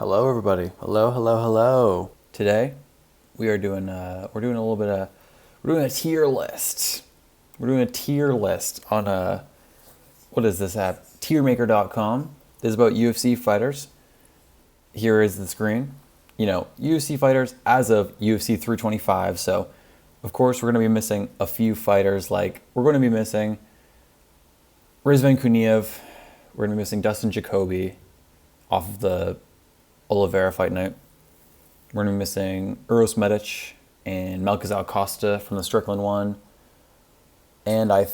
Hello, everybody. Hello, hello, hello. Today, we are doing we're doing a little bit of we're doing a tier list. We're doing a tier list on what is this app? Tiermaker.com. This is about UFC fighters. Here is the screen. UFC fighters as of UFC 325. So, of course, we're going to be missing a few fighters. Like we're going to be missing Rizvan Kuniev. We're going to be missing Dustin Jacoby off of the Oliveira fight night. We're going to be missing Uros Medic and Malcazal Costa from the Strickland one. And I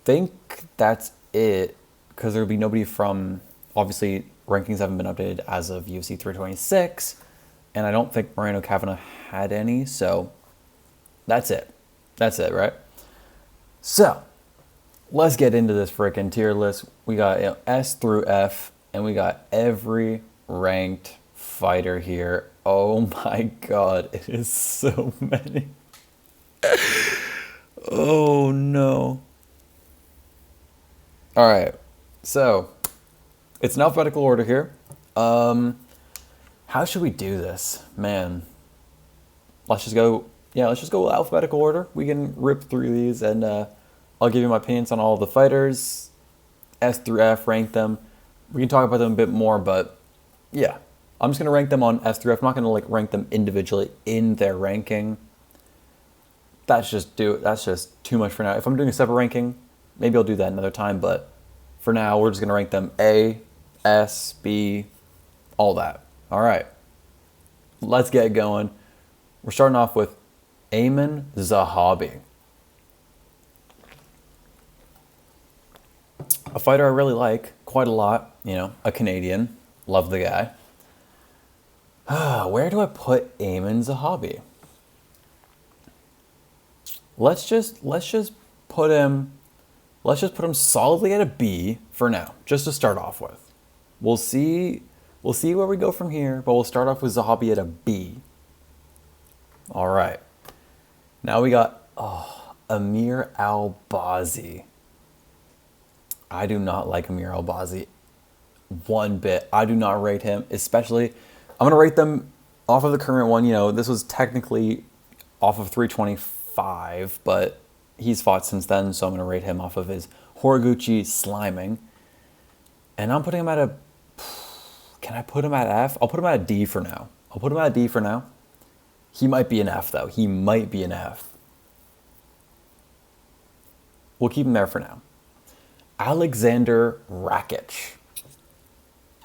think that's it, because there'll be nobody from, obviously, rankings haven't been updated as of UFC 326, and I don't think Moreno Kavanagh had any, so that's it. That's it, right? So, let's get into this freaking tier list. We got S through F, and we got every ranked fighter here. Oh my god, it is so many. Oh no. All right, so it's in alphabetical order here. How should we do this, man? Let's just go. Yeah, let's just go with alphabetical order. We can rip through these, and I'll give you my opinions on all the fighters, S through F, rank them. We can talk about them a bit more, but yeah, I'm just gonna rank them on S through F. I'm not gonna rank them individually in their ranking. That's just too much for now. If I'm doing a separate ranking, maybe I'll do that another time, but for now, we're just going to rank them A, S, B, all that. All right. Let's get going. We're starting off with Ayman Zahabi. A fighter I really like quite a lot, a Canadian. Love the guy. Where do I put Ayman Zahabi? Let's just put him solidly at a B for now, just to start off with. We'll see where we go from here, but we'll start off with Zahabi at a B. All right. Now we got Amir Al-Bazzi. I do not like Amir Al-Bazzi one bit. I do not rate him, especially. I'm going to rate them off of the current one. This was technically off of 325, but he's fought since then, so I'm going to rate him off of his Horiguchi sliming. And I'm putting him at a... Can I put him at F? I'll put him at a D for now. He might be an F, though. He might be an F. We'll keep him there for now. Alexander Rakic.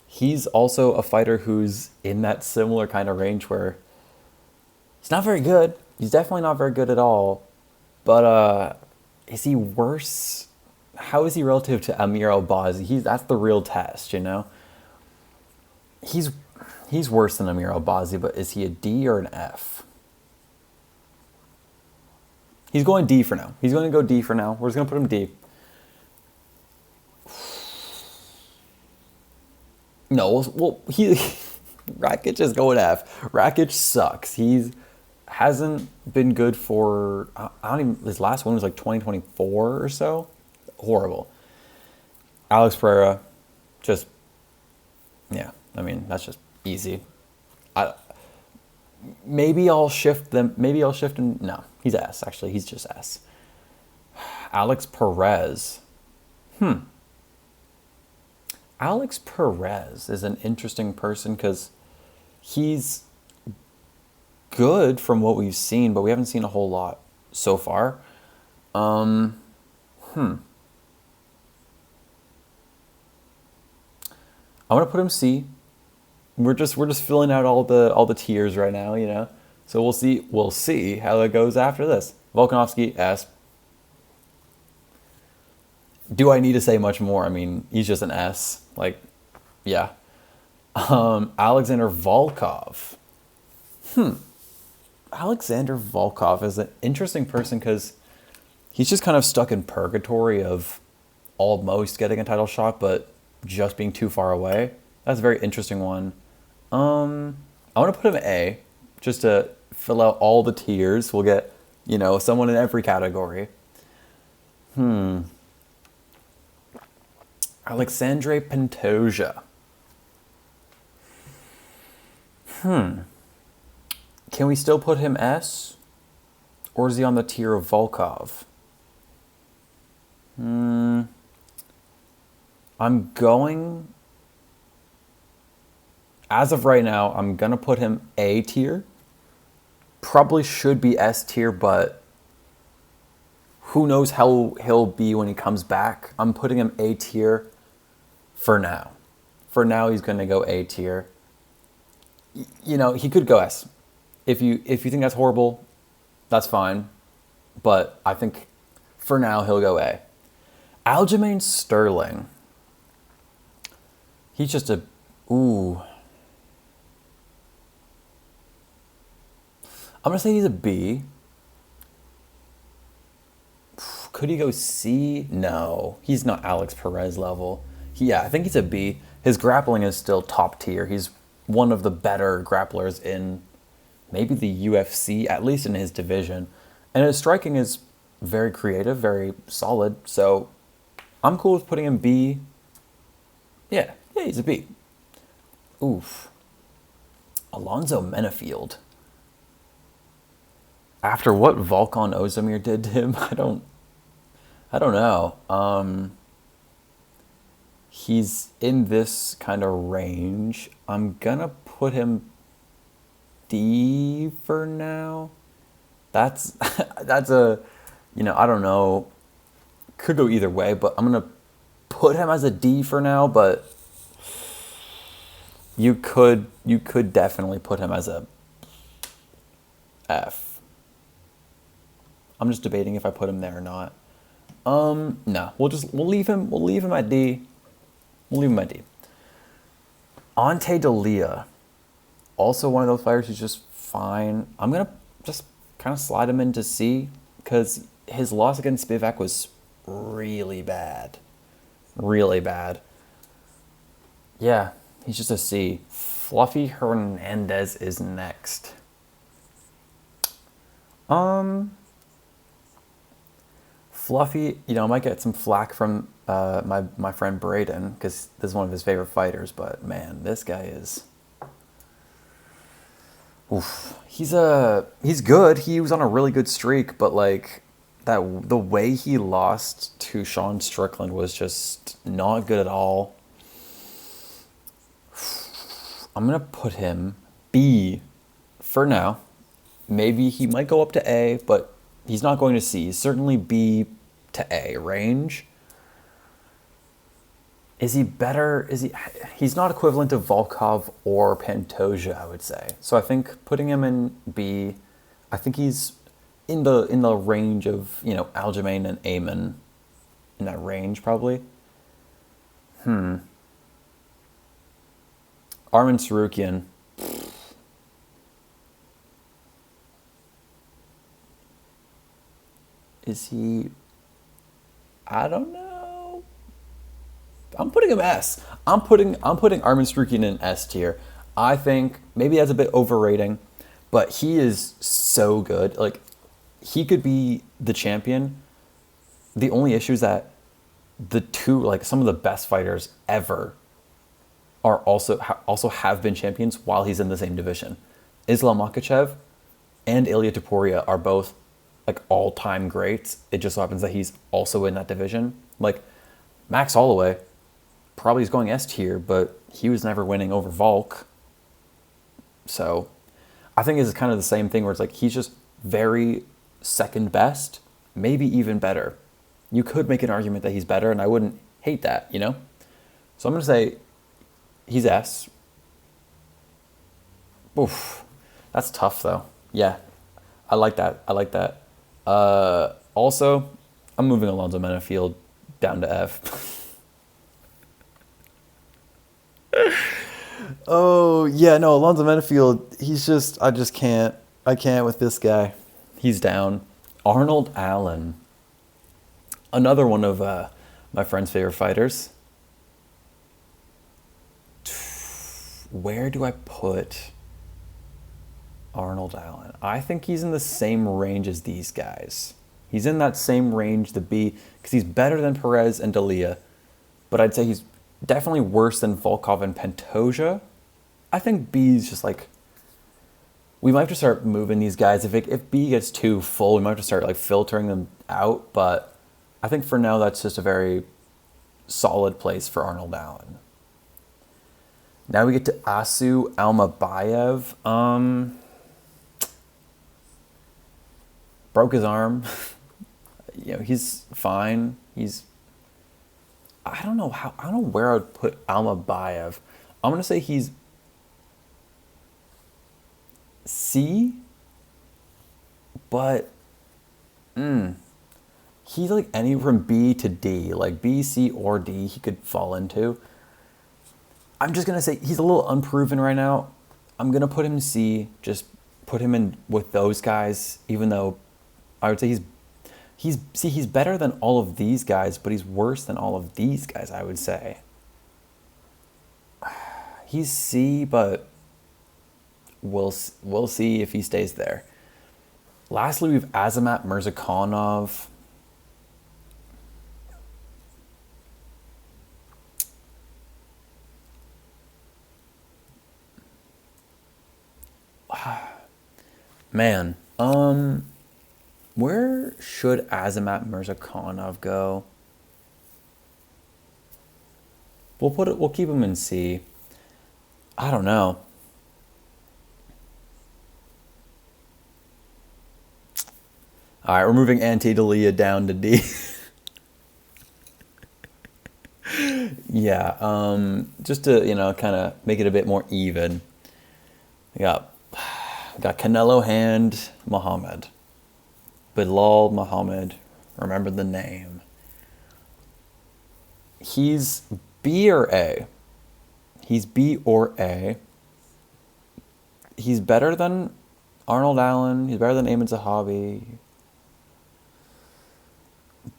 He's also a fighter who's in that similar kind of range where he's not very good. He's definitely not very good at all. But is he worse? How is he relative to Amir Al-Bazzi? That's the real test, He's worse than Amir Al-Bazzi, but is he a D or an F? He's going D for now. He's going to go D for now. We're just going to put him D. No, well, Rakic is going F. Rakic sucks. Hasn't been good for, his last one was like 2024 or so. Horrible. Alex Pereira, that's just easy. Maybe I'll shift him. No, he's S, actually. He's just S. Alex Perez. Alex Perez is an interesting person because he's good from what we've seen, but we haven't seen a whole lot so far. I'm gonna put him C. We're just filling out all the tiers right now, So we'll see how it goes after this. Volkanovski S. Do I need to say much more? I mean, he's just an S. Yeah. Alexander Volkov. Alexander Volkov is an interesting person because he's just kind of stuck in purgatory of almost getting a title shot, but just being too far away. That's a very interesting one. I want to put him A, just to fill out all the tiers. We'll get, someone in every category. Alexandre Pantoja. Can we still put him S? Or is he on the tier of Volkov? I'm going... As of right now, I'm going to put him A tier. Probably should be S tier, but who knows how he'll be when he comes back. I'm putting him A tier for now. For now, he's going to go A tier. You know, he could go S. If you think that's horrible, that's fine. But I think for now, he'll go A. Aljamain Sterling. He's just a... Ooh. I'm going to say he's a B. Could he go C? No. He's not Alex Perez level. Yeah, I think he's a B. His grappling is still top tier. He's one of the better grapplers in maybe the UFC, at least in his division. And his striking is very creative, very solid. So I'm cool with putting him B. Yeah, he's a B. Oof. Alonzo Menafield. After what Volkan Ozdemir did to him, I don't know. He's in this kind of range. I'm gonna put him D for now. That's a, I don't know. Could go either way, but I'm gonna put him as a D for now. But you could definitely put him as a F. I'm just debating if I put him there or not. No, we'll leave him at D. We'll leave him at D. Ante D'Elia, also one of those fighters who's just fine. I'm gonna just kind of slide him into C because his loss against Spivak was really bad. Really bad. Yeah, he's just a C. Fluffy Hernandez is next. Fluffy, I might get some flack from my friend Braden because this is one of his favorite fighters. But man, this guy is. Oof. He's good. He was on a really good streak, but like the way he lost to Sean Strickland was just not good at all. I'm gonna put him B for now. Maybe he might go up to A, but he's not going to C. He's certainly B to A range. Is he better? He's not equivalent to Volkov or Pantoja, I would say. So I think putting him in B, I think he's in the range of, Aljamain and Amen. In that range, probably. Arman Sarukian. Is he... I don't know. I'm putting him S. I'm putting Arman Sarukian in S tier. I think maybe that's a bit overrating, but he is so good. Like, he could be the champion. The only issue is that the two, like some of the best fighters ever, are also have been champions while he's in the same division. Islam Makhachev and Ilya Topuria are both like all-time greats. It just so happens that he's also in that division. Like Max Holloway probably is going S tier, but he was never winning over Volk. So I think it's kind of the same thing where it's like he's just very second best, maybe even better. You could make an argument that he's better, and I wouldn't hate that, So I'm going to say he's S. Oof. That's tough, though. Yeah, I like that. Also, I'm moving Alonzo Menafield down to F. Oh, yeah, no, Alonzo Menafield, I can't with this guy. He's down. Arnold Allen. Another one of my friend's favorite fighters. Where do I put Arnold Allen? I think he's in the same range as these guys. He's in that same range, the B, because he's better than Perez and D'Elia. But I'd say he's definitely worse than Volkov and Pantoja. I think B is just like we might have to start moving these guys. If B gets too full, we might have to start like filtering them out. But I think for now, that's just a very solid place for Arnold Allen. Now we get to Asu Almabayev. Broke his arm. He's fine. I don't know where I would put Almabayev. I'm gonna say he's C, but he's like any from B to D, like B, C, or D he could fall into. I'm just going to say he's a little unproven right now. I'm going to put him in C, just put him in with those guys, even though I would say he's better than all of these guys, but he's worse than all of these guys, I would say. He's C, but we'll see if he stays there. Lastly, we have Azamat Mirzakhanov. Man, where should Azamat Mirzakhanov go? We'll keep him in C. I don't know. All right, we're moving Anti-Dalia down to D. Yeah, just to, kind of make it a bit more even. We got Canelo Hand Muhammad. Bilal Muhammad. Remember the name. He's B or A? He's B or A. He's better than Arnold Allen. He's better than Ayman Zahabi.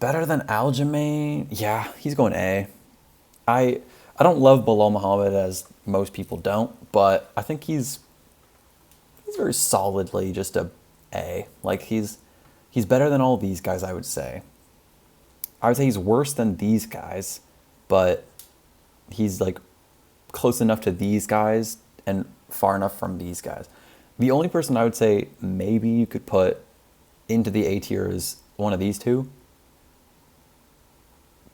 Better than Aljamain. Yeah, he's going A. I don't love Bilal Muhammad as most people don't, but I think he's very solidly just a A. Like he's better than all these guys, I would say. I would say he's worse than these guys, but he's like close enough to these guys and far enough from these guys. The only person I would say maybe you could put into the A tier is one of these two.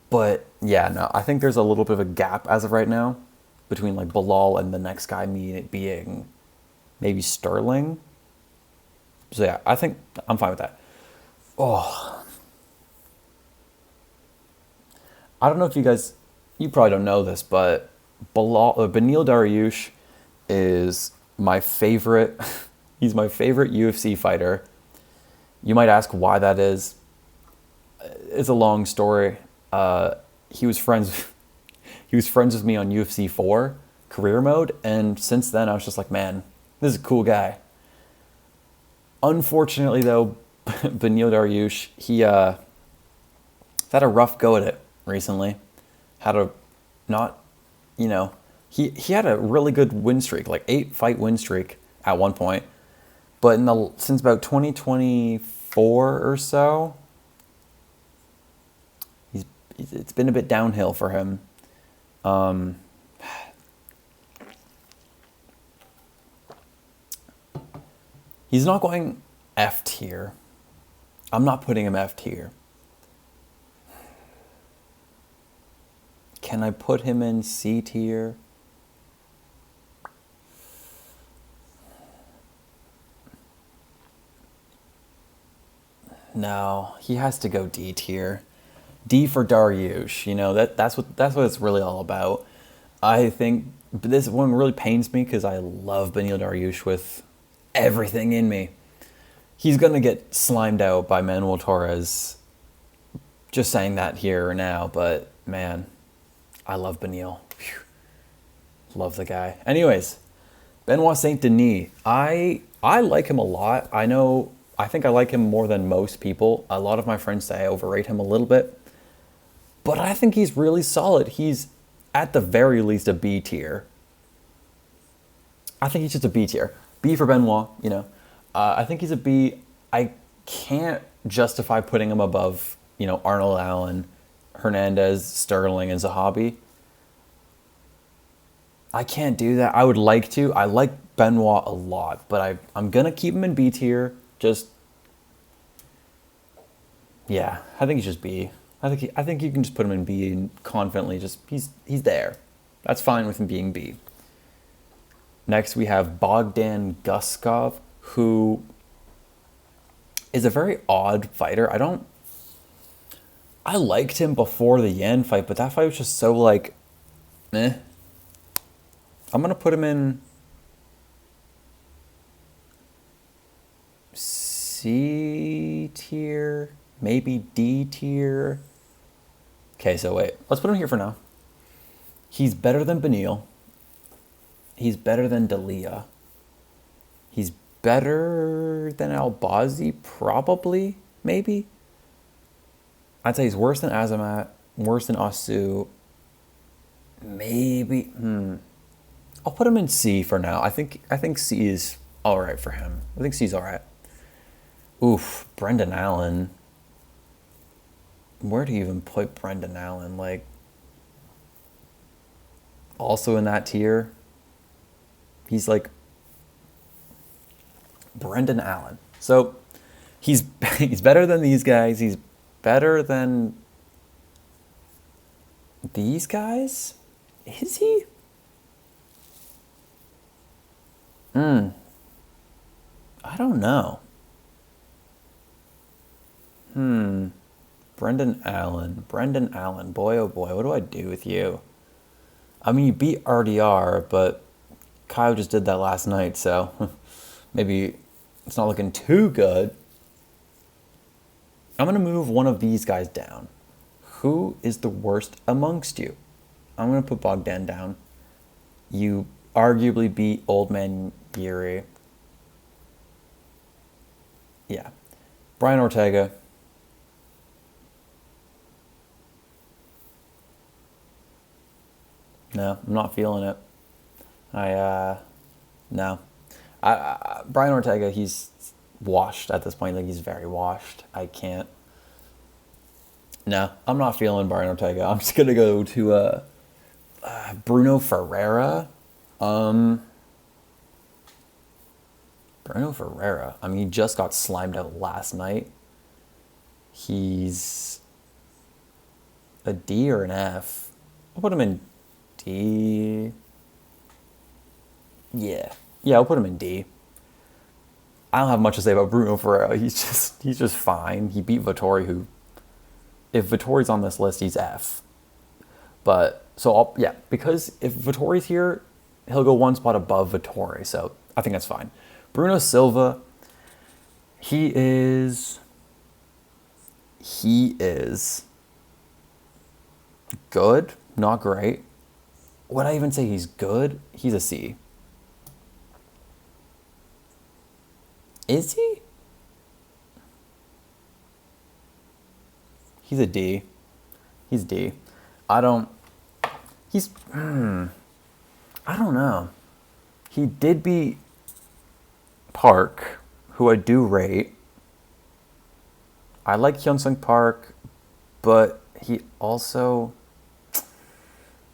But yeah, no, I think there's a little bit of a gap as of right now between like Bilal and the next guy, me being maybe Sterling. So yeah, I think I'm fine with that. Oh, I don't know if you probably don't know this, but Beneil Dariush is my favorite. He's my favorite UFC fighter. You might ask why that is. It's a long story. He was friends with me on UFC 4 career mode, and since then I was just like, man, this is a cool guy. Unfortunately though, Beneil Dariush, he had a rough go at it recently. He had a really good win streak, like 8-fight win streak at one point, but since about 2024 or so, it's been a bit downhill for him. He's not going F tier. I'm not putting him F tier. Can I put him in C tier? No, he has to go D tier. D for Dariush. That's what it's really all about. I think this one really pains me because I love Beneil Dariush with everything in me. He's gonna get slimed out by Manuel Torres. Just saying that here now, but man, I love Beneil. Love the guy. Anyways, Benoit Saint Denis. I like him a lot. I think I like him more than most people. A lot of my friends say I overrate him a little bit. But I think he's really solid. He's at the very least a B tier. I think he's just a B tier. B for Benoit, I think he's a B. I can't justify putting him above, Arnold Allen, Hernandez, Sterling, and Zahabi. I can't do that. I would like to. I like Benoit a lot, but I'm going to keep him in B tier. Just, yeah, I think he's just B. I think you can just put him in B and confidently just, he's there. That's fine with him being B. Next, we have Bogdan Guskov, who is a very odd fighter. I liked him before the Yan fight, but that fight was just so, like, eh. I'm going to put him in C tier, maybe D tier. Okay, so wait. Let's put him here for now. He's better than Beneil. He's better than D'Elia. He's better than Albazi, probably, maybe. I'd say he's worse than Azamat, worse than Asu. Maybe. I'll put him in C for now. I think C is all right for him. I think C's all right. Oof, Brendan Allen. Where do you even put Brendan Allen? Like, also in that tier. He's like Brendan Allen. So he's better than these guys. He's better than these guys? Is he? I don't know. Brendan Allen. Boy, oh boy, what do I do with you? I mean, you beat RDR, but Kyle just did that last night, so maybe it's not looking too good. I'm going to move one of these guys down. Who is the worst amongst you? I'm going to put Bogdan down. You arguably beat Old Man Yuri. Yeah. Brian Ortega. No, I'm not feeling it. No. Brian Ortega, he's washed at this point. Like, he's very washed. I can't. No, I'm not feeling Brian Ortega. I'm just going to go to Bruno Ferreira. Bruno Ferreira. I mean, he just got slimed out last night. He's a D or an F. I'll put him in D. Yeah, I'll put him in D. I don't have much to say about Bruno Ferreira. He's just fine. He beat Vettori, who, if Vittori's on this list, he's F. But so because if Vittori's here, he'll go one spot above Vettori. So I think that's fine. Bruno Silva, he is good, not great. Would I even say he's good? He's a C. Is he? He's a D. He's D. I don't know. He did beat Park, who I do rate. I like Hyun-Sung Park, but he also...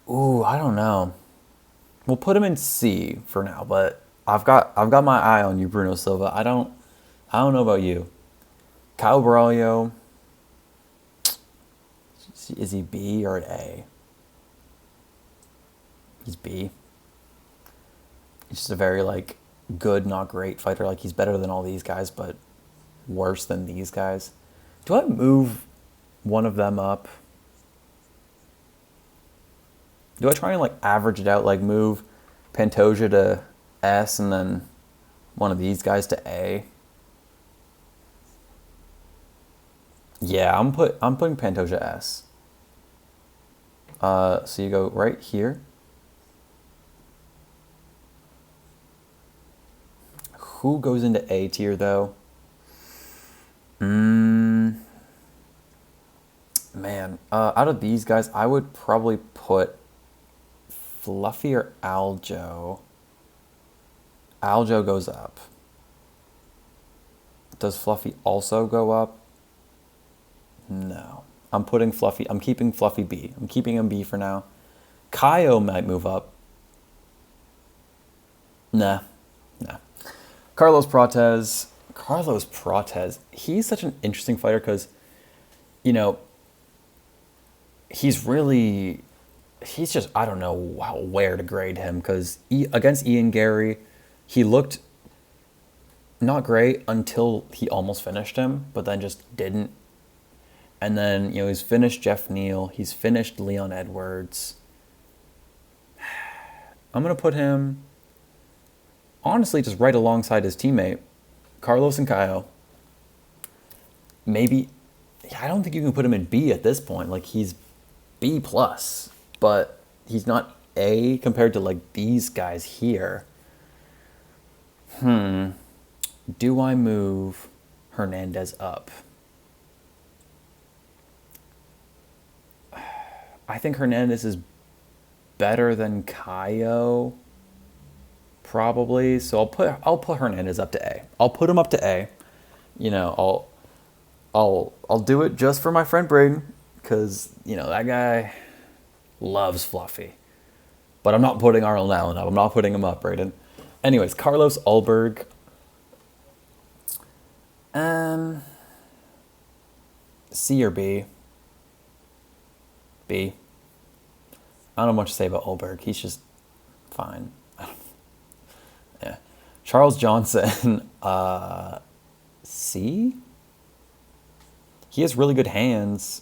Ooh, I don't know. We'll put him in C for now, but I've got my eye on you, Bruno Silva. I don't know about you. Kyle Braulio, is he B or an A? He's B. He's just a very, like, good, not great fighter. Like, he's better than all these guys, but worse than these guys. Do I move one of them up? Do I try and, like, average it out, like move Pantoja to S and then one of these guys to A? Yeah, I'm putting Pantoja S. So you go right here. Who goes into A tier though? Man, out of these guys, I would probably put Fluffy or Aljo. Aljo goes up. Does Fluffy also go up? No. I'm keeping Fluffy B. I'm keeping him B for now. Kaio might move up. Nah. Carlos Prates. Carlos Prates. He's such an interesting fighter because, you know, he's really, he's just, I don't know where to grade him because against Ian Gary, he looked not great until he almost finished him, but then just didn't. And then, you know, he's finished Jeff Neal. He's finished Leon Edwards. I'm going to put him, honestly, just right alongside his teammate, Carlos Nkayo. Maybe, I don't think you can put him in B at this point. Like, he's B+, but he's not A compared to, like, these guys here. Do I move Hernandez up? I think Hernandez is better than Kaio, probably. So I'll put Hernandez up to A. I'll put him up to A. You know, I'll do it just for my friend Braden, because you know that guy loves Fluffy. But I'm not putting Arnold Allen up. I'm not putting him up, Braden. Anyways, Carlos Ulberg. C or B? B. I don't know much to say about Ulberg. He's just fine. Yeah. Charles Johnson, C? He has really good hands.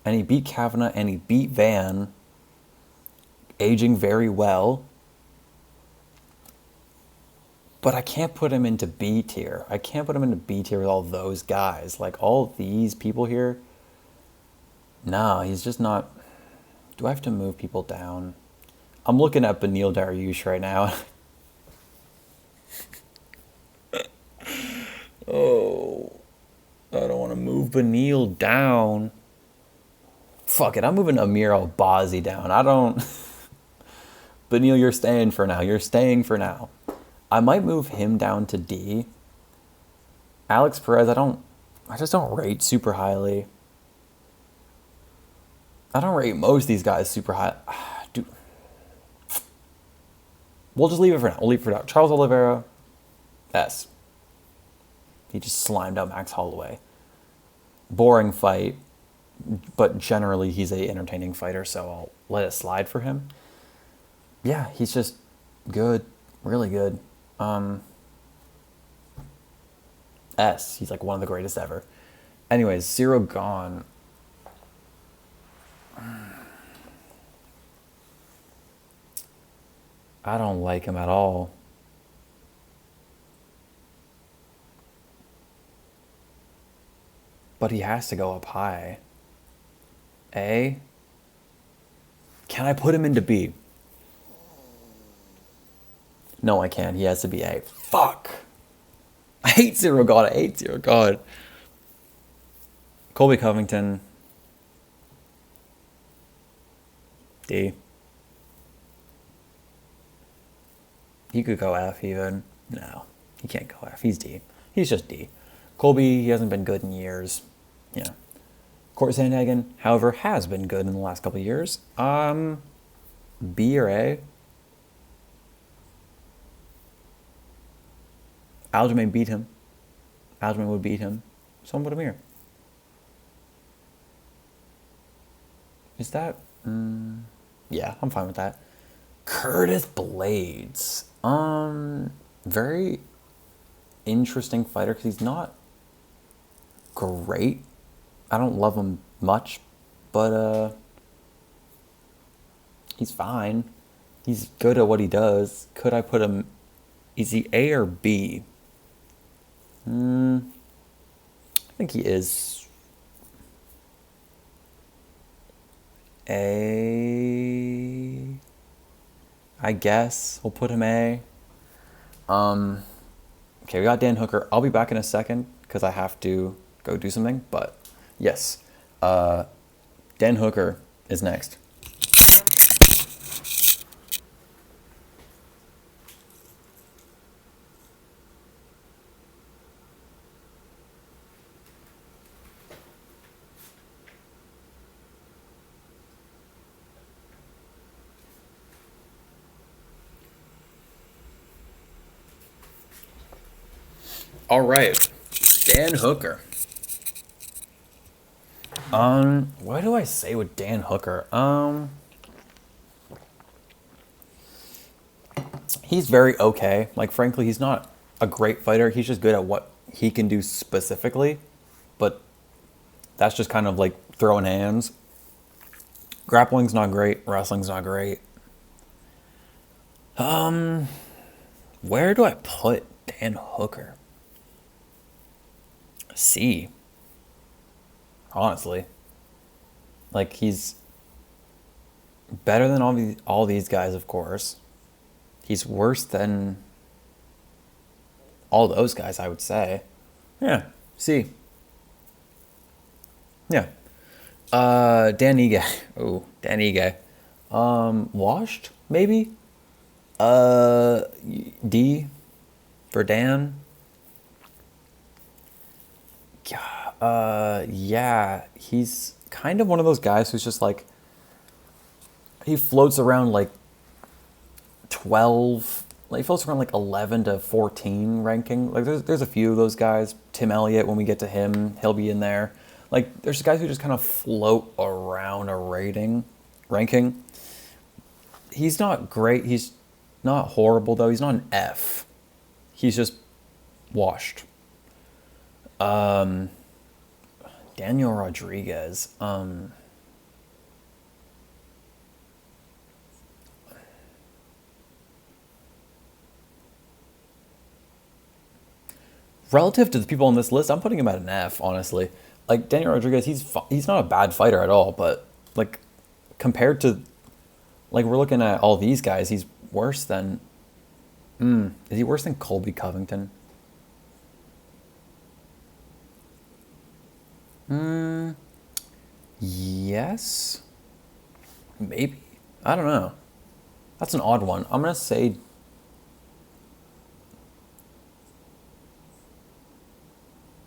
And he beat Kavanagh and he beat Van. Aging very well. But I can't put him into B tier. I can't put him into B tier with all those guys. Like, all these people here. No, he's just not... Do I have to move people down? I'm looking at Beneil Dariush right now. Oh, I don't want to move Beneil down. Fuck it, I'm moving Amir Albazi down. I don't... Beneil, you're staying for now. You're staying for now. I might move him down to D. Alex Perez, I just don't rate super highly. I don't rate most of these guys super high. Dude. We'll just leave it for now. We'll leave it for now. Charles Oliveira, S. He just slimed out Max Holloway. Boring fight, but generally he's a entertaining fighter, so I'll let it slide for him. Yeah, he's just good, really good. S. He's like one of the greatest ever. Anyways, Zero Gone. I don't like him at all. But he has to go up high. A? Can I put him into B? No, I can't. He has to be A. Fuck! I hate Zero God. I hate Zero God. Colby Covington. D. He could go F even. No, he can't go F. He's D. He's just D. Colby, he hasn't been good in years. Yeah. Court Sandhagen, however, has been good in the last couple of years. B or A? Aljamain beat him. Aljamain would beat him. Someone put him here. Is that... yeah, I'm fine with that. Curtis Blades. Very interesting fighter because he's not great. I don't love him much, but he's fine. He's good at what he does. Could I put him... Is he A or B? I think he is A. I guess we'll put him A. Okay, we got Dan Hooker. I'll be back in a second because I have to go do something. But yes, Dan Hooker is next. All right, Dan Hooker. What do I say with Dan Hooker? He's very okay. Like, frankly, he's not a great fighter. He's just good at what he can do specifically. But that's just kind of like throwing hands. Grappling's not great. Wrestling's not great. Where do I put Dan Hooker? C. Honestly. Like, he's better than all these guys, of course. He's worse than all those guys, I would say. Yeah, C. Yeah. Dan Ige. Oh, Dan Ige. Washed, maybe? D for Dan. Yeah, he's kind of one of those guys who's just like, he floats around like 12, like he floats around like 11 to 14 ranking. Like there's a few of those guys. Tim Elliott, when we get to him, he'll be in there. Like there's guys who just kind of float around a ranking. He's not great. He's not horrible though. He's not an F. He's just washed. Daniel Rodriguez. Relative to the people on this list, I'm putting him at an F, honestly. Like, Daniel Rodriguez, he's not a bad fighter at all, but, like, compared to, like, we're looking at all these guys, he's worse than, is he worse than Colby Covington? Yes. Maybe. I don't know. That's an odd one. I'm going to say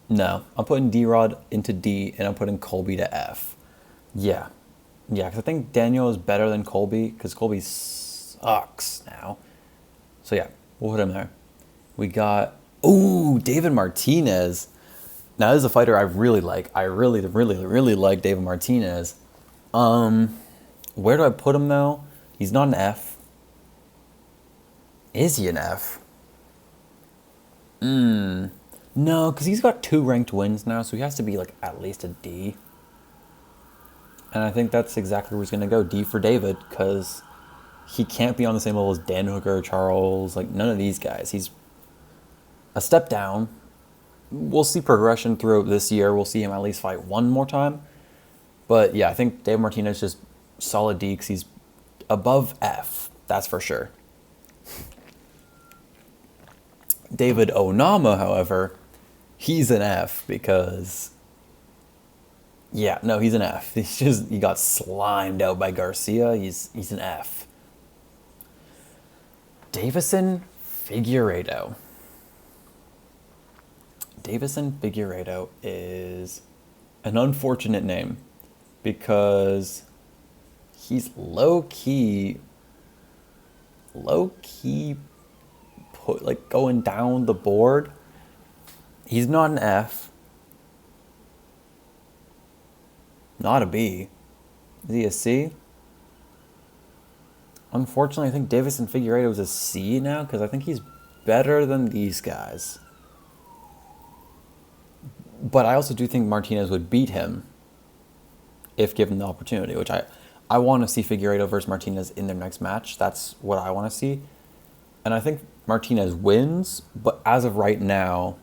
no. I'm putting D-Rod into D, and I'm putting Colby to F. Yeah. Yeah, because I think Daniel is better than Colby, because Colby sucks now. So yeah, we'll put him there. We got, David Martinez. Now, this is a fighter I really like. I really, really, really like David Martinez. Where do I put him, though? He's not an F. Is he an F? No, because he's got 2 ranked wins now, so he has to be, like, at least a D. And I think that's exactly where he's going to go. D for David, because he can't be on the same level as Dan Hooker, Charles, like, none of these guys. He's a step down. We'll see progression throughout this year. We'll see him at least fight one more time. But, yeah, I think Dave Martinez just solid D because he's above F. That's for sure. David Onama, however, he's an F because... Yeah, no, he's an F. He got slimed out by Garcia. He's an F. Davison Figueiredo. Davison Figueiredo is an unfortunate name because he's low-key going down the board. He's not an F. Not a B. Is he a C? Unfortunately, I think Davison Figueiredo is a C now because I think he's better than these guys. But I also do think Martinez would beat him if given the opportunity, which I want to see Figueiredo versus Martinez in their next match. That's what I want to see. And I think Martinez wins, but as of right now,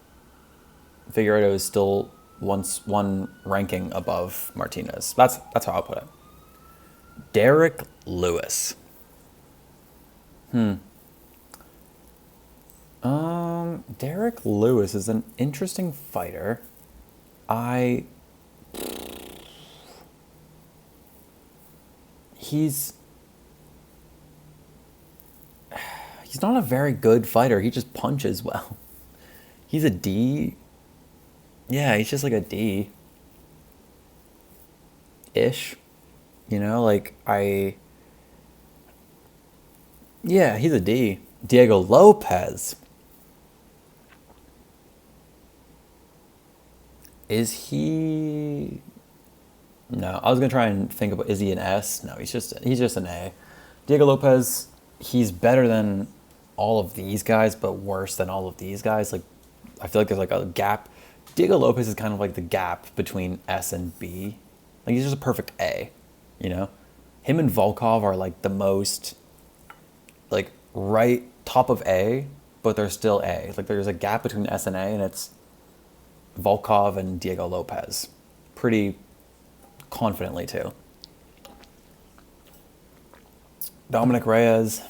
Figueiredo is still one ranking above Martinez. That's how I'll put it. Derek Lewis. Derek Lewis is an interesting fighter. He's not a very good fighter. He just punches well. He's a D. Yeah, he's just like a D. Ish. You know, like yeah, he's a D. Diego Lopez. Is he? No, I was gonna try and think about, is he an S? No, he's just an A. Diego Lopez, he's better than all of these guys, but worse than all of these guys. Like, I feel like there's like a gap. Diego Lopez is kind of like the gap between S and B. Like, he's just a perfect A, you know? Him and Volkov are like the most, like, right top of A, but they're still A. Like, there's a gap between S and A, and it's Volkov and Diego Lopez. Pretty confidently, too. Dominic Reyes.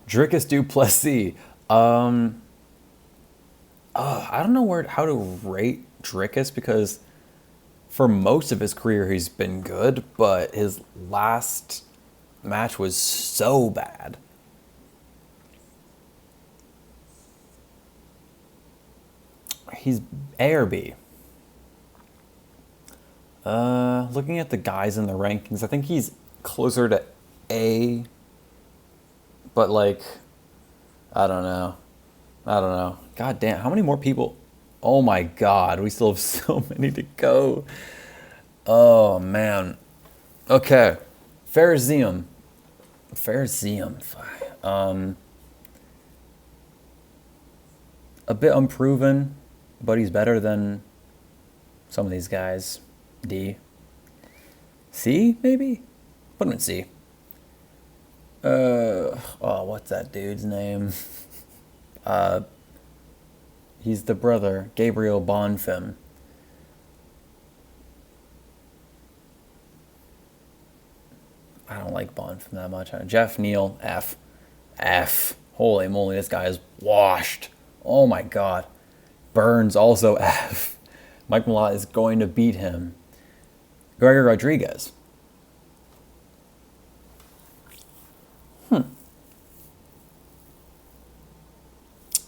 Dricus Duplessis. I don't know how to rate Dricus, because for most of his career he's been good, but his last match was so bad. He's A or B. Looking at the guys in the rankings, I think he's closer to A, but like, I don't know. I don't know. God damn, how many more people? Oh my God, we still have so many to go. Oh man. Okay. Ferzium. Ferzium. A bit unproven, but he's better than some of these guys. D. C, maybe? Put him in C. What's that dude's name? He's the brother, Gabriel Bonfim. I don't like Bonfim that much. Jeff Neal, F. F. Holy moly, this guy is washed. Oh my God. Burns, also F. Mike Malott is going to beat him. Gregor Rodriguez.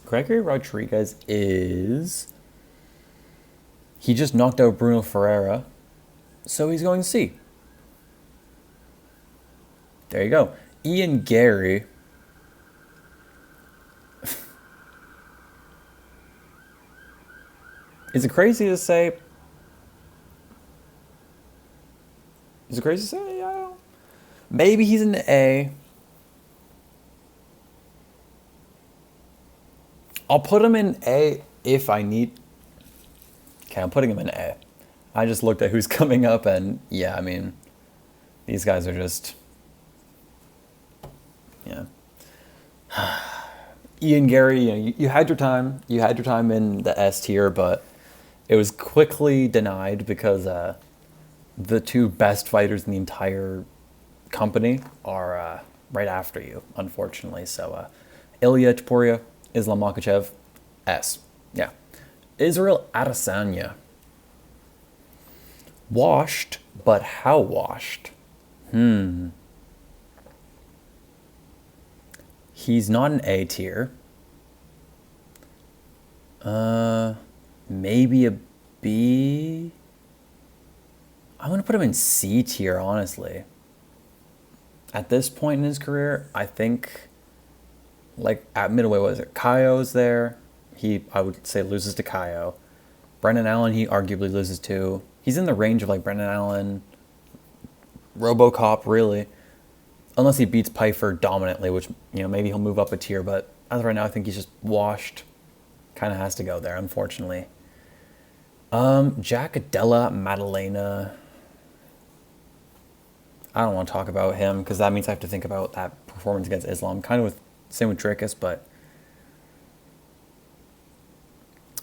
Gregory Rodriguez is... He just knocked out Bruno Ferreira, so he's going C. There you go. Ian Gary. Is it crazy to say... Is it crazy to say? I don't know. Maybe he's an A. I'll put him in A if I need... Okay, I'm putting him in A. I just looked at who's coming up, and yeah, I mean, these guys are just... Yeah. Ian Gary, you had your time. You had your time in the S tier, but it was quickly denied because the two best fighters in the entire company are right after you, unfortunately. So Ilya Topuria, Islam Makhachev, S. Yeah. Israel Adesanya. Washed, but how washed? He's not an A tier. Maybe a B. I'm going to put him in C tier, honestly. At this point in his career, I think, like, at middleweight, what is it? Kaio's there. He, I would say, loses to Kaio. Brendan Allen, he arguably loses to. He's in the range of, like, Brendan Allen, RoboCop, really. Unless he beats Pyfer dominantly, which, maybe he'll move up a tier. But as of right now, I think he's just washed. Kind of has to go there, unfortunately. Jack Della Maddalena. I don't want to talk about him because that means I have to think about that performance against Islam. Kind of same with Dricus, but...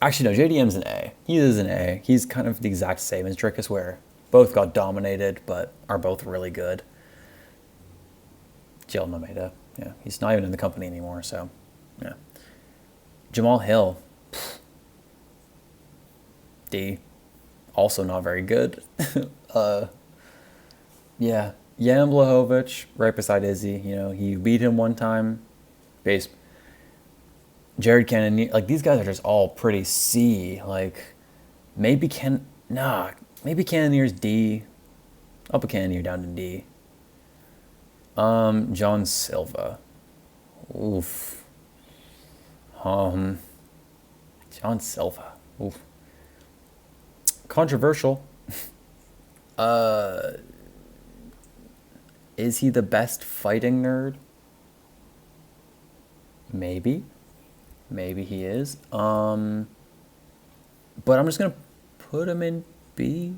Actually, no, JDM's an A. He is an A. He's kind of the exact same as Dricus, where both got dominated, but are both really good. Jill Nomeda. Yeah, he's not even in the company anymore, so, yeah. Jamal Hill. D. Also not very good. Yeah. Jan Blachowicz, right beside Izzy. He beat him one time. Base. Jared Cannonier. Like, these guys are just all pretty C. Like, maybe Cannonier's D. I'll put Cannonier down to D. John Silva. Oof. Um, John Silva. Oof. Controversial. Uh, is he the best fighting nerd? Maybe. Maybe he is. But I'm just gonna put him in B.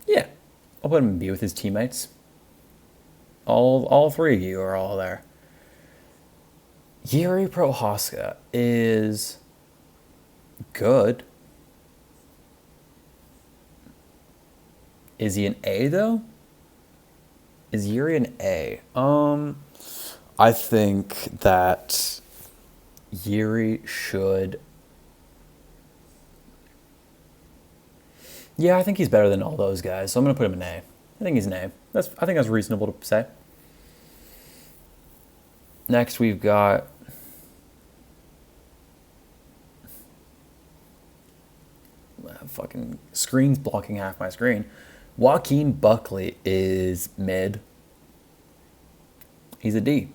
Yeah, I'll put him in B with his teammates. All three of you are all there. Yuri Prohaska is good. Is he an A though? Is Yuri an A? I think that Yuri should. Yeah, I think he's better than all those guys, so I'm gonna put him in A. I think he's an A. I think that's reasonable to say. Next, we've got fucking screen's blocking half my screen. Joaquin Buckley is mid. He's a D.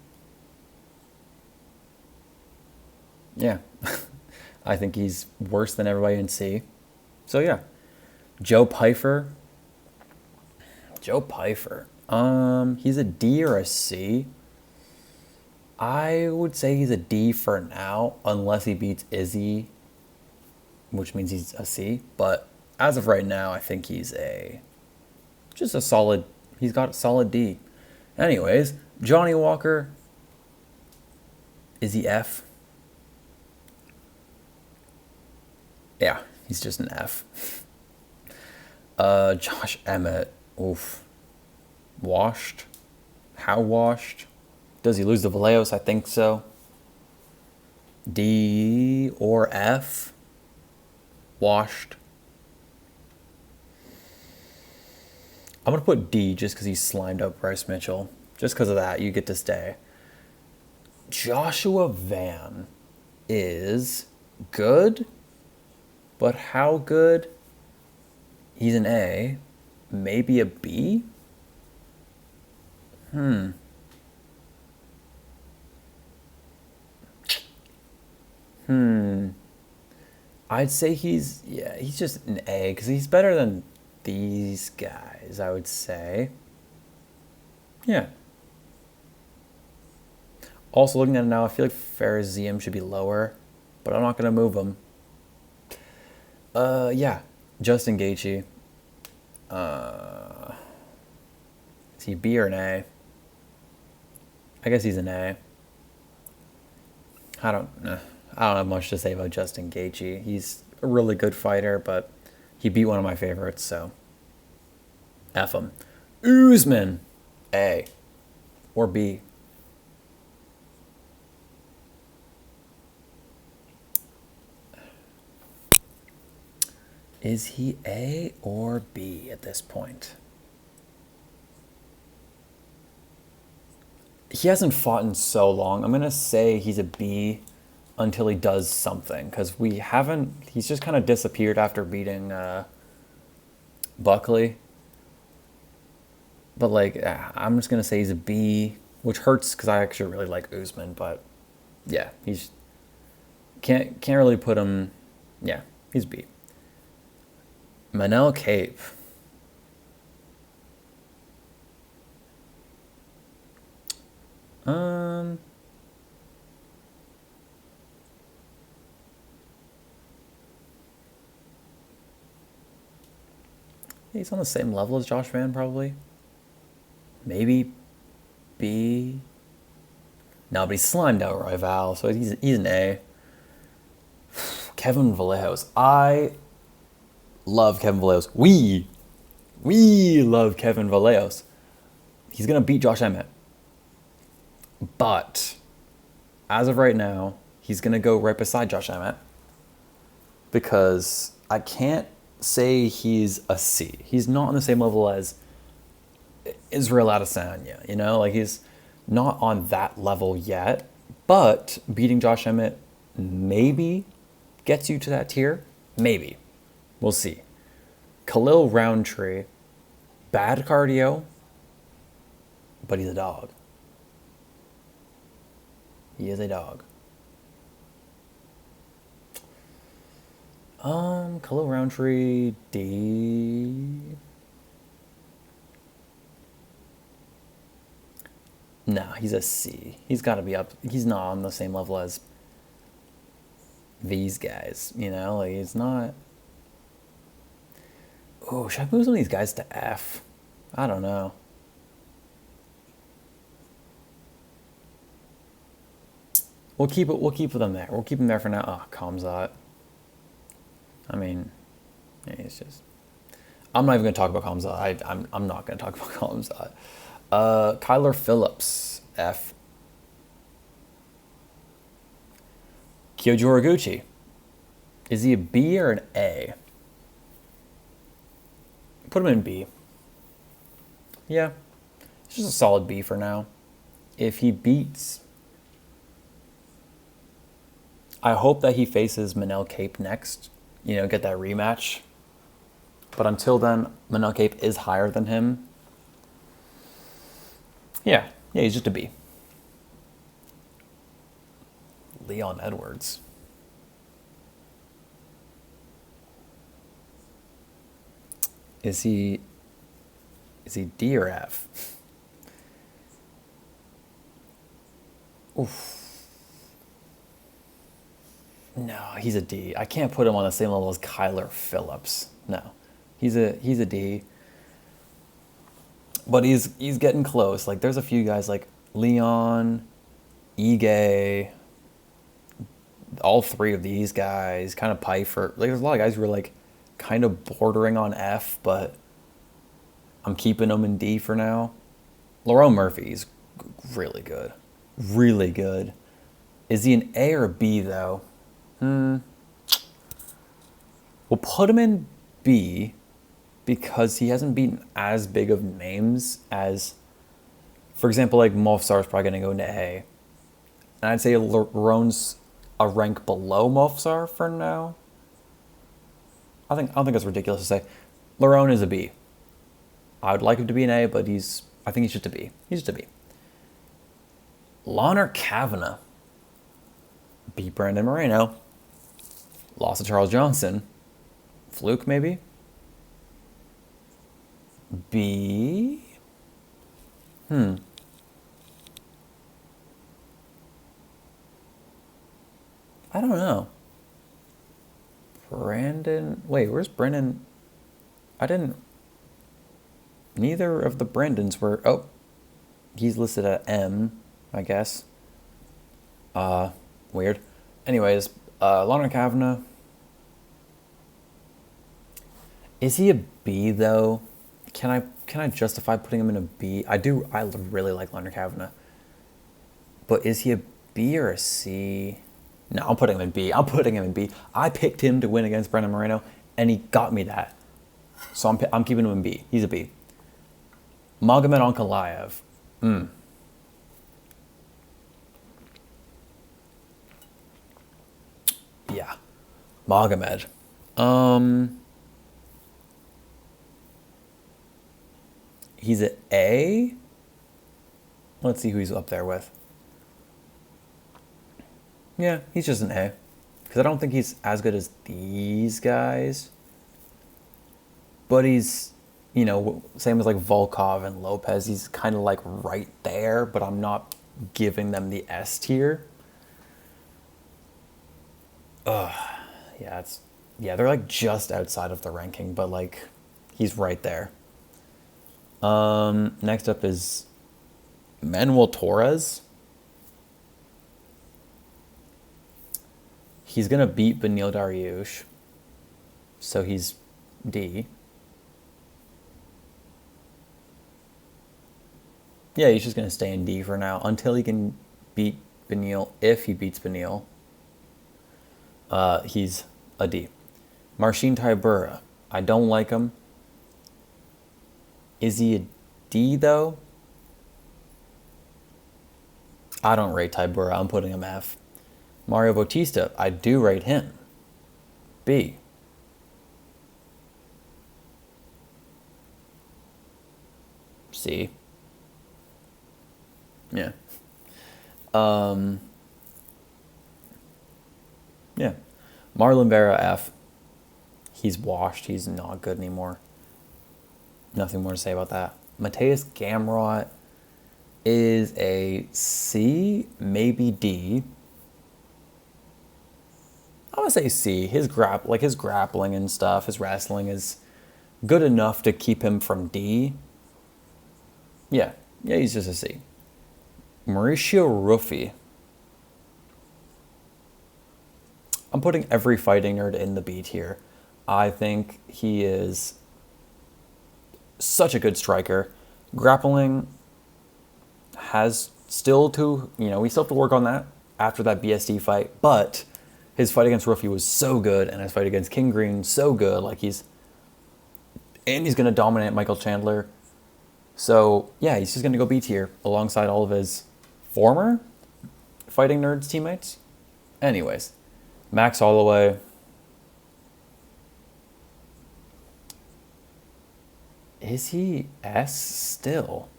Yeah. I think he's worse than everybody in C. So yeah. Joe Pyfer. He's a D or a C. I would say he's a D for now, unless he beats Izzy, which means he's a C. But as of right now, I think he's just a solid. He's got a solid D. Anyways, Johnny Walker. Is he F? Yeah, he's just an F. Josh Emmett. Oof. Washed. How washed? Does he lose to Vallejos? I think so. D or F? Washed. I'm going to put D just because he slimed up Bryce Mitchell. Just because of that, you get to stay. Joshua Van is good, but how good? He's an A, maybe a B? I'd say he's just an A because he's better than these guys, I would say. Yeah. Also, looking at it now, I feel like Pharisee should be lower, but I'm not going to move him. Yeah. Justin Gaethje. Is he B or an A? I guess he's an A. I don't have much to say about Justin Gaethje. He's a really good fighter, but he beat one of my favorites, so F him. Usman, A or B. Is he A or B at this point? He hasn't fought in so long. I'm going to say he's a B until he does something. Because he's just kind of disappeared after beating Buckley. But, I'm just going to say he's a B, which hurts because I actually really like Usman. But, yeah, he's... Can't really put him... Yeah, he's B. Manel Cape. He's on the same level as Josh Van, probably. Maybe B. No, but he's slimed out Rival, so he's an A. Kevin Vallejos. I love Kevin Vallejos. We love Kevin Vallejos. He's going to beat Josh Emmett. But as of right now, he's going to go right beside Josh Emmett because I can't say he's a C. He's not on the same level as Israel Adesanya, he's not on that level yet, but beating Josh Emmett maybe gets you to that tier. Maybe. We'll see. Khalil Roundtree, bad cardio, but he's a dog. He is a dog. Khalil Roundtree, D. No, he's a C. He's got to be up. He's not on the same level as these guys, you know? Like, he's not. Oh, should I move some of these guys to F? I don't know. We'll keep it. We'll keep them there. We'll keep them there for now. Oh, Kamzat. I mean, yeah, it's just. I'm not even gonna talk about Kamzat. I'm not gonna talk about Kamzat. Kyler Phillips, F. Kyoji Horiguchi. Is he a B or an A? Put him in B. Yeah, it's just a solid B for now. If he beats, I hope that he faces Manel Cape next. You know, get that rematch. But until then, Manel Cape is higher than him. Yeah, he's just a B. Leon Edwards. Is he D or F? Oof. No, he's a D. I can't put him on the same level as Kyler Phillips. No. He's a D. But he's getting close. Like there's a few guys like Leon, Ige, all three of these guys, kind of Pfeiffer. Like there's a lot of guys who are like kind of bordering on F, but I'm keeping them in D for now. Lerone Murphy's really good. Really good. Is he an A or a B though? We'll put him in B because he hasn't beaten as big of names as, for example, like Mofsar's probably going to go into A. And I'd say Lerone's a rank below Mofsar for now. I don't think it's ridiculous to say. Lerone is a B. I would like him to be an A, but I think he's just a B. He's just a B. Lonner Kavanagh beat Brandon Moreno. Lost to Charles Johnson. Fluke, maybe? B? I don't know. Brandon... Wait, where's Brandon? Neither of the Brandons were... Oh, he's listed at M, I guess. Weird. Anyways, Lonner Kavanagh. Is he a B though? Can I justify putting him in a B? I do. I really like Lonner Kavanagh. But is he a B or a C? No, I'm putting him in B. I picked him to win against Brandon Moreno, and he got me that. So I'm keeping him in B. He's a B. Magomed Ankalaev. Yeah. Magomed. He's an A. Let's see who he's up there with. Yeah, he's just an A. Because I don't think he's as good as these guys. But he's, same as like Volkov and Lopez. He's kind of like right there, but I'm not giving them the S tier. They're like just outside of the ranking, but like he's right there. Next up is Manuel Torres. He's gonna beat Beneil Dariush, so he's D. Yeah, he's just gonna stay in D for now until he can beat Beneil. If he beats Beneil, he's a D. Marcin Tybura. I don't like him. Is he a D though? I don't rate Tybura. I'm putting him F. Mario Bautista. I do rate him B. C. Yeah. Yeah. Marlon Vera F. he's washed. He's not good anymore. Nothing more to say about that. Mateus Gamrot is a C, maybe D. I would say C. His grappling and stuff, his wrestling is good enough to keep him from D. Yeah, he's just a C. Mauricio Ruffi. I'm putting every fighting nerd in the B tier. I think he is such a good striker. Grappling has still to, we still have to work on that after that BSD fight, but his fight against Ruffi was so good, and his fight against King Green so good. He's going to dominate Michael Chandler. So, yeah, he's just going to go B tier alongside all of his former Fighting Nerds teammates. Anyways, Max Holloway. Is he S still?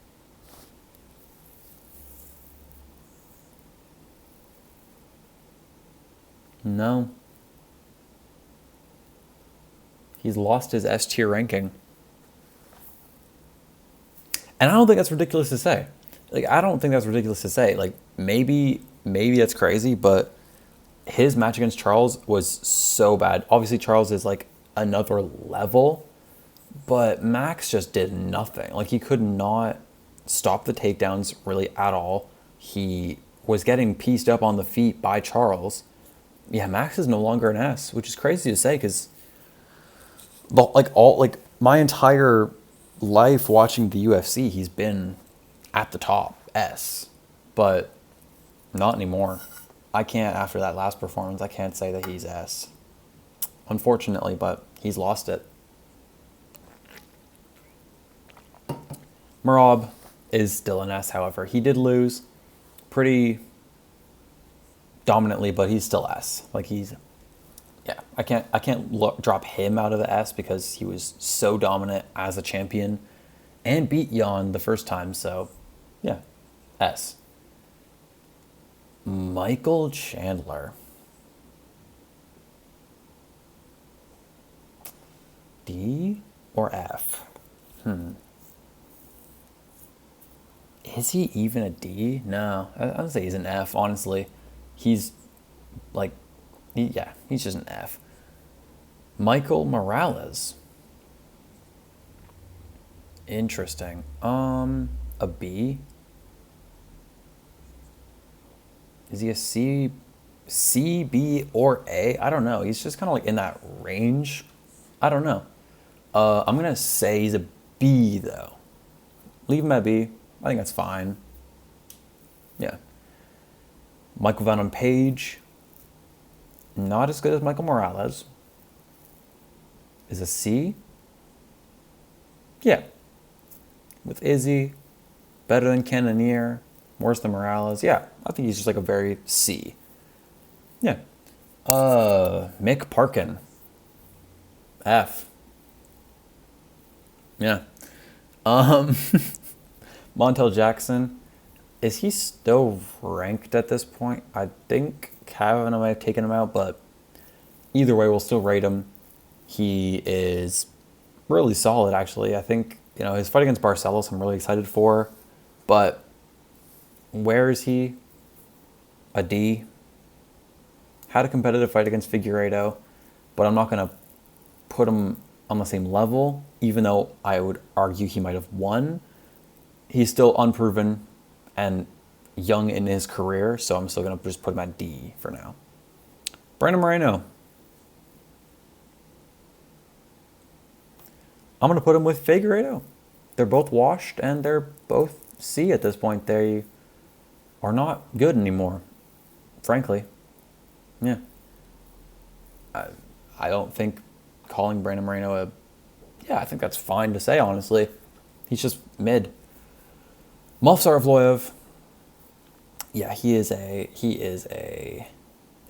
No. He's lost his S tier ranking. And I don't think that's ridiculous to say. Maybe that's crazy, but his match against Charles was so bad. Obviously, Charles is another level, but Max just did nothing. He could not stop the takedowns really at all. He was getting pieced up on the feet by Charles. Yeah, Max is no longer an S, which is crazy to say because my entire life watching the UFC, he's been at the top S, but not anymore. I can't, after that last performance, I can't say that he's S. Unfortunately, but he's lost it. Merab is still an S, however. He did lose pretty dominantly, but he's still S. I can't drop him out of the S because he was so dominant as a champion and beat Jan the first time. So, yeah, S. Michael Chandler. D or F? Is he even a D? No, I would say he's an F, honestly. He's he's just an F. Michael Morales. Interesting. A B? Is he a C, B, or A? I don't know. He's just kind of in that range. I don't know. I'm going to say he's a B, though. Leave him at B. I think that's fine. Yeah. Michael Venom Page. Not as good as Michael Morales. Is a C? Yeah. With Izzy. Better than Cannonier. Worse than Morales. Yeah. I think he's just a very C. Yeah. Mick Parkin. F. Yeah. Montel Jackson. Is he still ranked at this point? I think Kevin might have taken him out, but either way, we'll still rate him. He is really solid, actually. I think, his fight against Barcelos I'm really excited for, but where is he? A D. Had a competitive fight against Figueiredo, but I'm not going to put him on the same level, even though I would argue he might have won. He's still unproven and young in his career, so I'm still going to just put him at D for now. Brandon Moreno. I'm going to put him with Figueiredo. They're both washed, and they're both C at this point. They are not good anymore, frankly. Yeah. I don't think calling Brandon Moreno I think that's fine to say, honestly. He's just mid. Movsar Evloev. Yeah, he is a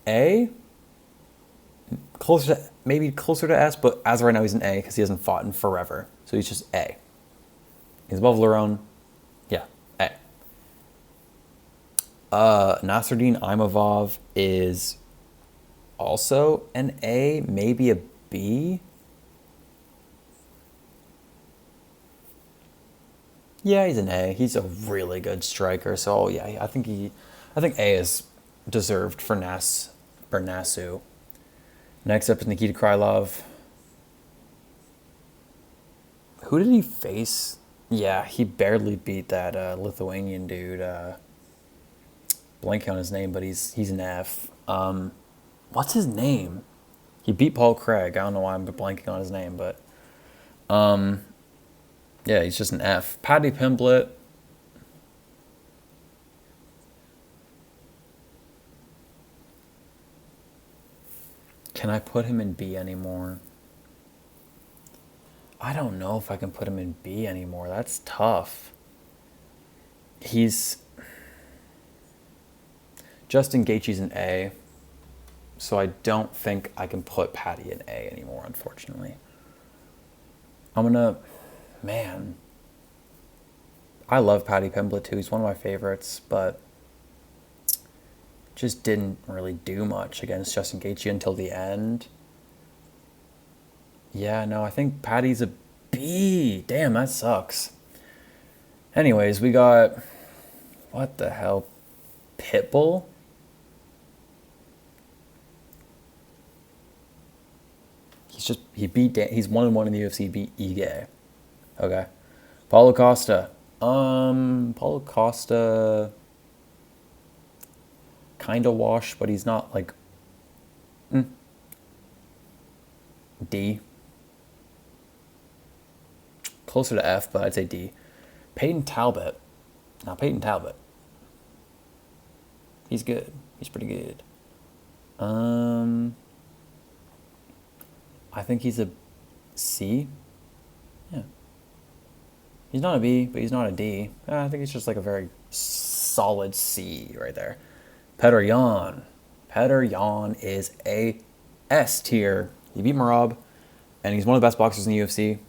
A. Maybe closer to S, but as of right now he's an A because he hasn't fought in forever. So he's just A. He's above Lerone. Yeah, A. Nasruddin Imavov is also an A, maybe a B. Yeah, he's an A. He's a really good striker. So yeah, I think A is deserved for Nasu. Next up is Nikita Krylov. Who did he face? Yeah, he barely beat that Lithuanian dude. Blanking on his name, but he's an F. What's his name? He beat Paul Craig. I don't know why I'm blanking on his name, but yeah, he's just an F. Paddy Pimblett. Can I put him in B anymore? I don't know if I can put him in B anymore. That's tough. He's Justin Gaethje's an A, so I don't think I can put Paddy in A anymore, unfortunately. Man, I love Paddy Pimblett too. He's one of my favorites, but just didn't really do much against Justin Gaethje until the end. Yeah, no, I think Paddy's a B. Damn, that sucks. Anyways, we got, what the hell, Pitbull? He's 1-1 in the UFC, beat Ige. Okay. Paulo Costa. Paulo Costa kind of washed, but he's not like D. Closer to F, but I'd say D. Peyton Talbot. Now, Peyton Talbot. He's good. He's pretty good. I think he's a C. Yeah. He's not a B, but he's not a D. I think he's just like a very solid C right there. Petr Yan. Petr Yan is a S tier. He beat Marab, and he's one of the best boxers in the UFC.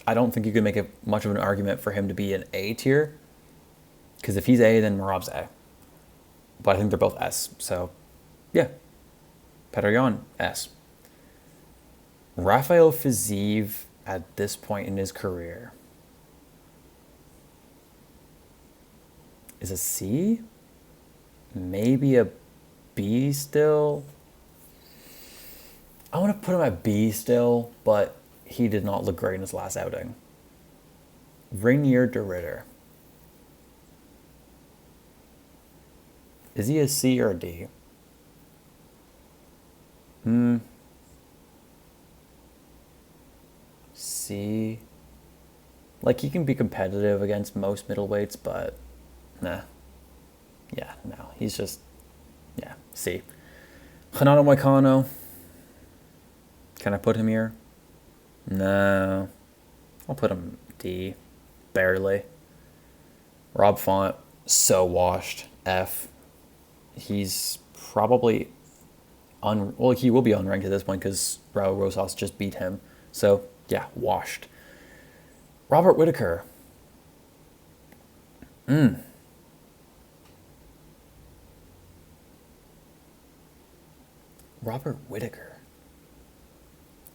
I don't think you could make much of an argument for him to be an A tier, because if he's A, then Marab's A. But I think they're both S. So, yeah. Petr Yan, S. Rafael Fiziev at this point in his career is a C? Maybe a B still? I want to put him at B still, but he did not look great in his last outing. Rainier de Ritter. Is he a C or a D? C. Like, he can be competitive against most middleweights, but nah. Yeah, no. He's just, yeah, C. Renato Moicano. Can I put him here? No. I'll put him D. Barely. Rob Font, so washed. F. He's probably he will be unranked at this point because Raul Rosas just beat him. So, yeah, washed. Robert Whittaker. Robert Whittaker.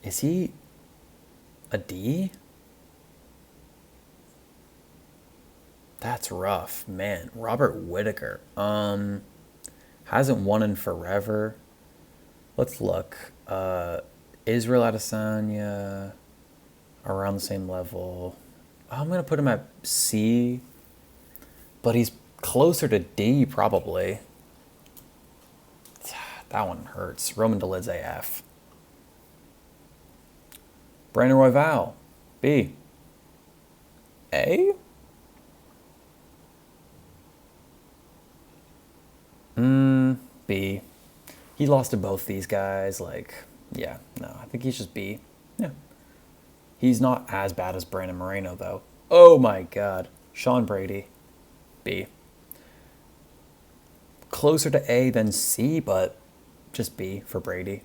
Is he a D? That's rough, man. Robert Whittaker. Hasn't won in forever. Let's look. Israel Adesanya, around the same level. I'm gonna put him at C, but he's closer to D probably. That one hurts. Roman Dolidze, F. Brandon Royval, B. A? B. He lost to both these guys. Like, yeah, no, I think he's just B. Yeah. He's not as bad as Brandon Moreno, though. Oh my God. Sean Brady, B. Closer to A than C, but just B for Brady.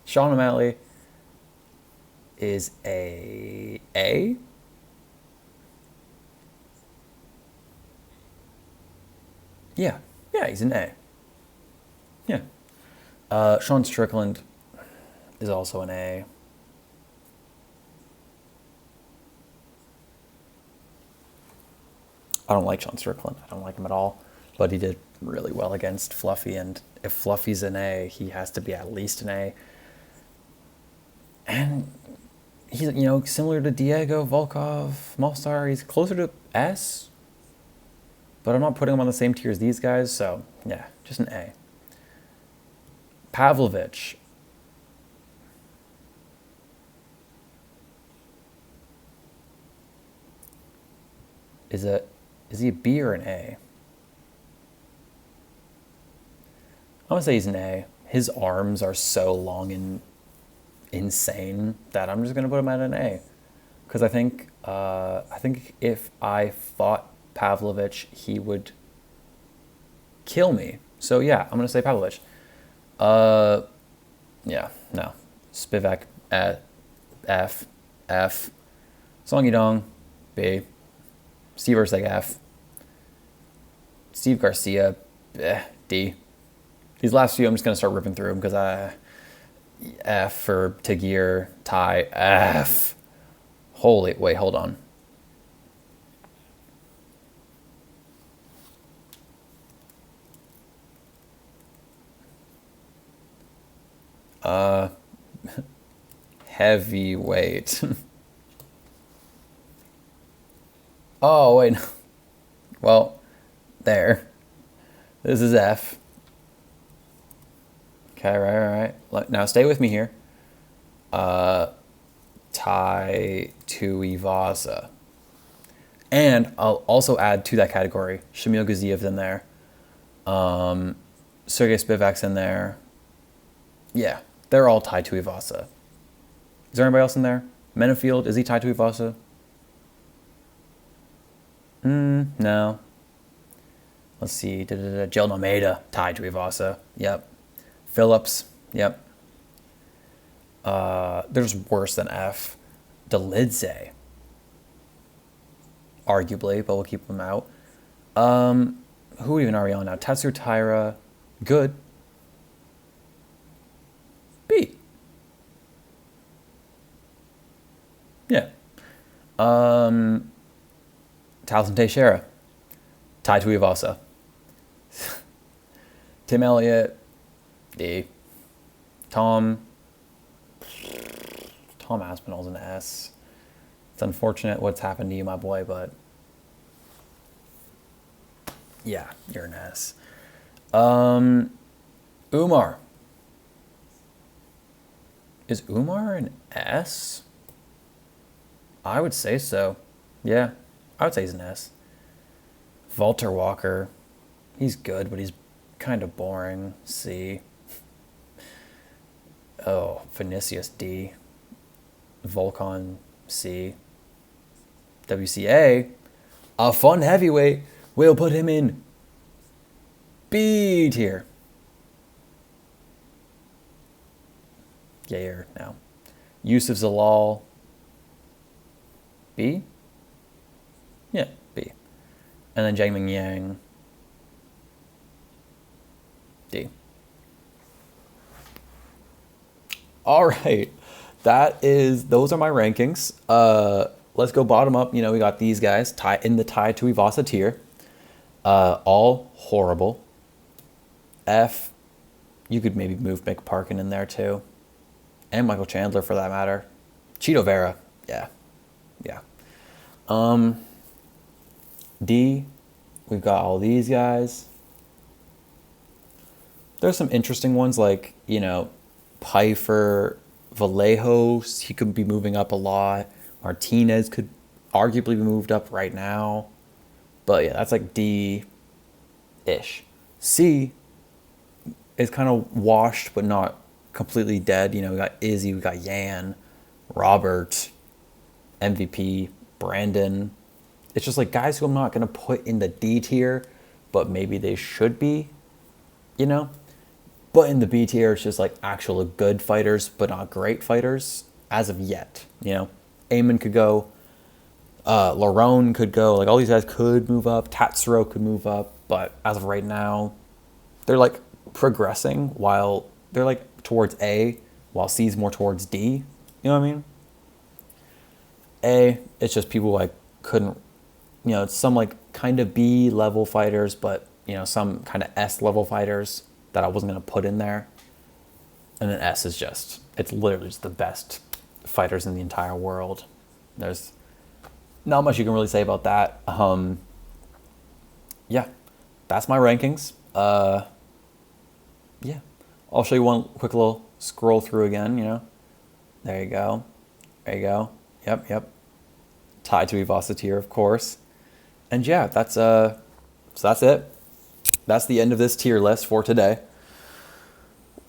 Sean O'Malley is a A? Yeah. Yeah, he's an A. Yeah. Sean Strickland is also an A. I don't like Sean Strickland. I don't like him at all. But he did really well against Fluffy, and if Fluffy's an A, he has to be at least an A. And he's, similar to Diego, Volkov, Mostar, he's closer to S. But I'm not putting him on the same tier as these guys, so yeah, just an A. Pavlovich. Is he a B or an A? I'm gonna say he's an A. His arms are so long and insane that I'm just gonna put him at an A. Because I think if I fought Pavlovich, he would kill me. So yeah, I'm gonna say Pavlovich. Yeah, no. Spivak at F. Song Yudong, B. Steve Urseg, F. Steve Garcia, D. These last few I'm just gonna start ripping through them because F for Tagir, Ty, F. Wait, hold on. Heavyweight. Oh, wait. Well, there. This is F. Okay, right. Now stay with me here. Tai Tuivasa. And I'll also add to that category Shamil Ghaziev's in there. Sergey Spivak's in there. Yeah, they're all Tai Tuivasa. Is there anybody else in there? Menefield, is he Tai Tuivasa? No. Let's see. Jill Almeida, Tai Tuivasa. Yep. Phillips. Yep. There's worse than F. Delidze. Arguably, but we'll keep them out. Who even are we on now? Tatsur Taira. Good. B. Yeah. Taliesin Teixeira. Tai Tuivasa. Tim Elliott. D. Tom Aspinall's an S. It's unfortunate what's happened to you, my boy, but yeah, you're an S. Umar. Is Umar an S? I would say so. Yeah, I would say he's an S. Walter Walker. He's good, but he's kind of boring. C. Oh, Vinicius, D. Volkan, C. WCA, a fun heavyweight. We'll put him in B tier. Yair now. Yusuf Zalal, B? Yeah, B. And then Jiangming Yang, D. All right. Those are my rankings. Let's go bottom up. We got these guys in the Tai Tuivasa tier. All horrible. F, you could maybe move Mick Parkin in there too. And Michael Chandler for that matter. Cheeto Vera. Yeah. D, we've got all these guys. There's some interesting ones like, Pfeiffer, Vallejos, he could be moving up a lot. Martinez could arguably be moved up right now. But yeah, that's like D-ish. C is kind of washed but not completely dead. We got Izzy, we got Yan, Robert, MVP, Brandon. It's just like guys who I'm not going to put in the D tier, but maybe they should be, But in the B tier, it's just like actual good fighters, but not great fighters as of yet. Eamon could go. Larone could go. Like all these guys could move up. Tatsuro could move up. But as of right now, they're like progressing while they're like towards A, while C's more towards D. You know what I mean? A, it's just people I couldn't it's some like kind of B level fighters, but some kind of S level fighters that I wasn't gonna put in there. And then S is it's literally just the best fighters in the entire world. There's not much you can really say about that. Yeah, that's my rankings. Yeah, I'll show you one quick little scroll through again. There you go. There you go. Yep. Tied to Ivasa tier, of course. And yeah, so that's it. That's the end of this tier list for today.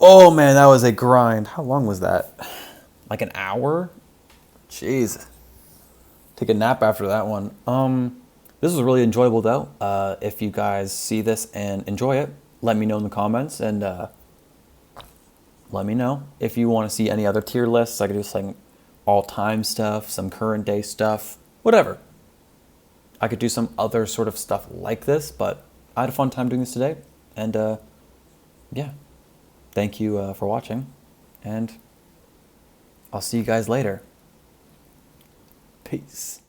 Oh man, that was a grind. How long was that? Like an hour? Jeez. Take a nap after that one. This was really enjoyable though. If you guys see this and enjoy it, let me know in the comments, and let me know if you want to see any other tier lists. I could do some all-time stuff, some current day stuff, whatever. I could do some other sort of stuff like this, but I had a fun time doing this today. And yeah, thank you for watching, and I'll see you guys later. Peace.